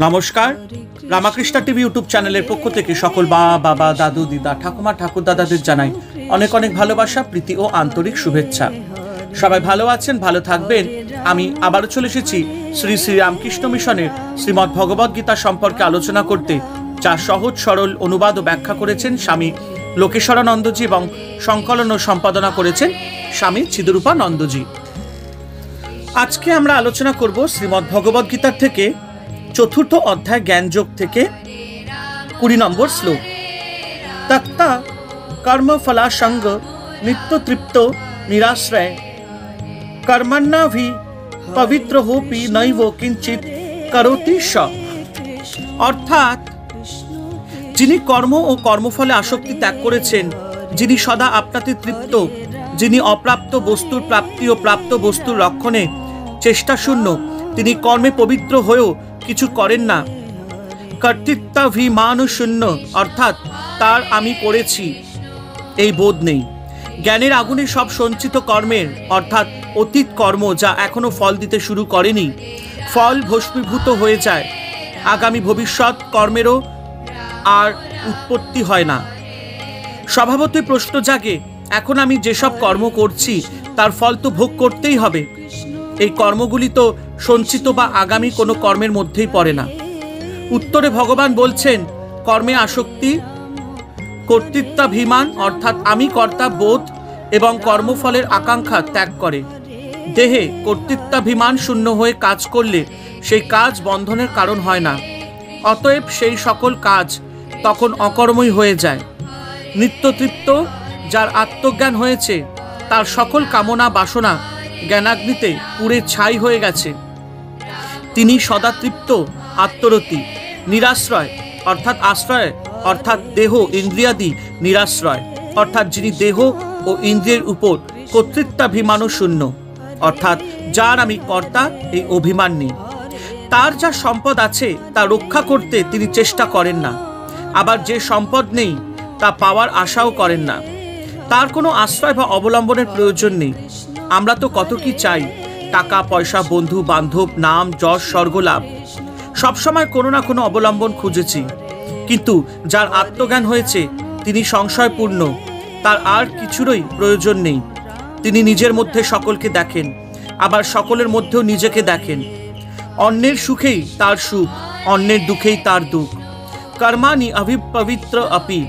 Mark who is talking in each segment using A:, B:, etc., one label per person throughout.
A: নমস্কার, Ramakrishna TV YouTube চ্যানেলের পক্ষ থেকে সকল বাবা দাদু দিদা ঠাকুমা ঠাকুর দাদাদের জানাই অনেক অনেক ভালোবাসা, প্রীতি ও আন্তরিক শুভেচ্ছা। সবাই ভালো আছেন, ভালো থাকবেন। আমি আবারও চলে এসেছি শ্রী শ্রী রামকৃষ্ণ মিশনের শ্রীমদ্ ভগবদ গীতা সম্পর্কে আলোচনা করতে, যা সহজ সরল অনুবাদ ও ব্যাখ্যা করেছেন স্বামী লোকেশ্বরানন্দজি এবং সংকলন ও সম্পাদনা করেছেন স্বামী চিদরূপানন্দজি। আজকে আমরা আলোচনা করব শ্রীমদ্ ভগবদ গীতার থেকে চতুর্থ অধ্যায় জ্ঞানযোগ থেকে 20 নম্বর শ্লোক। তক্তা কর্মফলাসঙ্গ নিত্য তৃপ্ত নিরাশ্রয় কর্মণ্যাভি পবিত্র হোপি নৈব কিঞ্চিত করোতি স। অর্থাৎ যিনি কর্ম ও কর্মফলে আসক্তি ত্যাগ করেছেন, যিনি সদা আপনাতে তৃপ্ত, যিনি অপ্রাপ্ত বস্তুর প্রাপ্তি ও প্রাপ্ত বস্তুর রক্ষণে চেষ্টা শূন্য, তিনি কর্মে পবিত্র হয়েও কিছু করেন না। কর্তৃত্বাভিমান শূন্য, অর্থাৎ তার আমি করেছি এই বোধ নেই। জ্ঞানের আগুনে সব সঞ্চিত কর্মের অর্থাৎ অতীত কর্ম, যা এখনো ফল দিতে শুরু করেনি, ফল ভস্মীভূত হয়ে যায়। আগামী ভবিষ্যৎ কর্মেরও আর উৎপত্তি হয় না। স্বভাবতই প্রশ্ন জাগে, এখন আমি যেসব কর্ম করছি তার ফল তো ভোগ করতেই হবে। এই কর্মগুলি তো সঞ্চিত বা আগামী কোনো কর্মের মধ্যেই পড়ে না। উত্তরে ভগবান বলছেন, কর্মে আসক্তি, কর্তৃত্বাভিমান অর্থাৎ আমি কর্তা বোধ এবং কর্মফলের আকাঙ্ক্ষা ত্যাগ করে। দেহে কর্তৃত্বাভিমান শূন্য হয়ে কাজ করলে সেই কাজ বন্ধনের কারণ হয় না। অতএব সেই সকল কাজ তখন অকর্মই হয়ে যায়। নিত্যতৃপ্ত যার আত্মজ্ঞান হয়েছে, তার সকল কামনা বাসনা জ্ঞানাগ্নিতে পুড়ে ছাই হয়ে গেছে। তিনি সদা তৃপ্ত, আত্মরতি, নিরাশ্রয় অর্থাৎ আশ্রয় অর্থাৎ দেহ ইন্দ্রিয়াদি নিরাশ্রয় অর্থাৎ যিনি দেহ ও ইন্দ্রিয়ের উপর কর্তৃত্বাভিমানও শূন্য, অর্থাৎ যার আমি কর্তা এই অভিমান নেই। তার যা সম্পদ আছে তা রক্ষা করতে তিনি চেষ্টা করেন না, আবার যে সম্পদ নেই তা পাওয়ার আশাও করেন না। তার কোনো আশ্রয় বা অবলম্বনের প্রয়োজন নেই। আমরা তো কত কি চাই, টাকা পয়সা, বন্ধু বান্ধব, নাম যশ, স্বর্গলাভ, সবসময় কোনো না কোনো অবলম্বন খুঁজেছি। কিন্তু যার আত্মজ্ঞান হয়েছে তিনি সংশয়পূর্ণ, তার আর কিছুরই প্রয়োজন নেই। তিনি নিজের মধ্যে সকলকে দেখেন, আবার সকলের মধ্যেও নিজেকে দেখেন। অন্যের সুখেই তার সুখ, অন্যের দুঃখেই তার দুঃখ। কর্মাণি অভিপবিত্র আপি,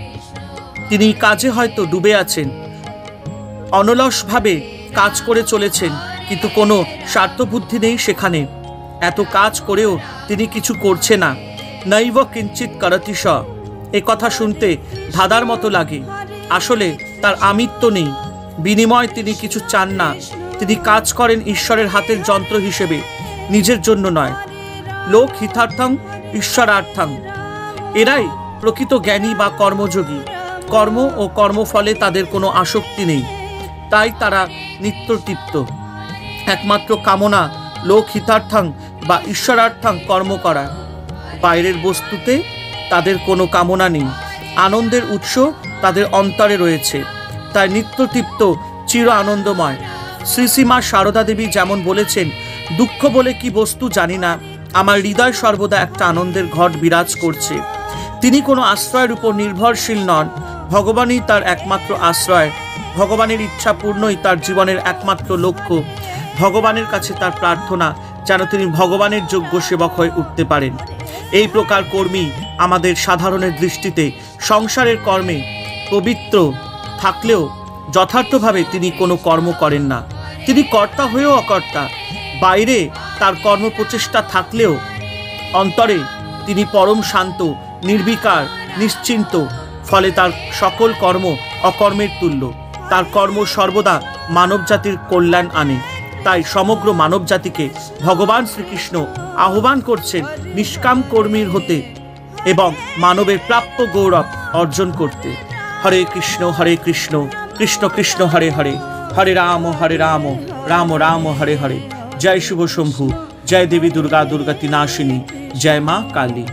A: তিনি কাজে হয়তো ডুবে আছেন, অনলসভাবে কাজ করে চলেছেন, কিন্তু কোনো স্বার্থবুদ্ধি নেই সেখানে। এত কাজ করেও তিনি কিছু করছে না। নৈব কিঞ্চিত করতি স, এ কথা শুনতে ধাঁধার মতো লাগে। আসলে তার আমিত্ব নেই, বিনিময় তিনি কিছু চান না। তিনি কাজ করেন ঈশ্বরের হাতের যন্ত্র হিসেবে, নিজের জন্য নয়। লোক হিতার্থং ঈশ্বরার্থং, এরাই প্রকৃত জ্ঞানী বা কর্মযোগী। কর্ম ও কর্মফলে তাদের কোনো আসক্তি নেই, তাই তারা নিত্যতৃপ্ত। একমাত্র কামনা লোক হিতার্থং বা ঈশ্বরার্থং কর্ম করা। বাইরের বস্তুতে তাদের কোনো কামনা নেই। আনন্দের উৎস তাদের অন্তরে রয়েছে, তাই নিত্যতৃপ্ত, চির আনন্দময়। শ্রী শ্রীমা সারদা দেবী যেমন বলেছেন, দুঃখ বলে কি বস্তু জানি না, আমার হৃদয় সর্বদা একটা আনন্দের ঘট বিরাজ করছে। তিনি কোনো আশ্রয়ের উপর নির্ভরশীল নন, ভগবানই তার একমাত্র আশ্রয়। ভগবানের ইচ্ছা পূর্ণই তার জীবনের একমাত্র লক্ষ্য। ভগবানের কাছে তার প্রার্থনা যেন তিনি ভগবানের যোগ্য সেবক হয়ে উঠতে পারেন। এই প্রকার কর্মী আমাদের সাধারণের দৃষ্টিতে সংসারের কর্মে পবিত্র থাকলেও যথার্থভাবে তিনি কোনো কর্ম করেন না। তিনি কর্তা হয়েও অকর্তা। বাইরে তার কর্মপ্রচেষ্টা থাকলেও অন্তরে তিনি পরম শান্ত, নির্বিকার, নিশ্চিন্ত। ফলে তার সকল কর্ম অকর্মের তুল্য। তার কর্ম সর্বদা মানবজাতির কল্যাণ আনে। তাই সমগ্র মানবজাতিকে ভগবান শ্রীকৃষ্ণ আহ্বান করছেন নিষ্কাম কর্মীর হতে এবং মানবের প্রাপ্য গৌরব অর্জন করতে। হরে কৃষ্ণ কৃষ্ণ কৃষ্ণ হরে হরে, হরে রাম রাম রাম হরে হরে। জয় শুভ শম্ভু, জয় দেবী দুর্গা দুর্গতি নাশিনী, জয় মা কালী।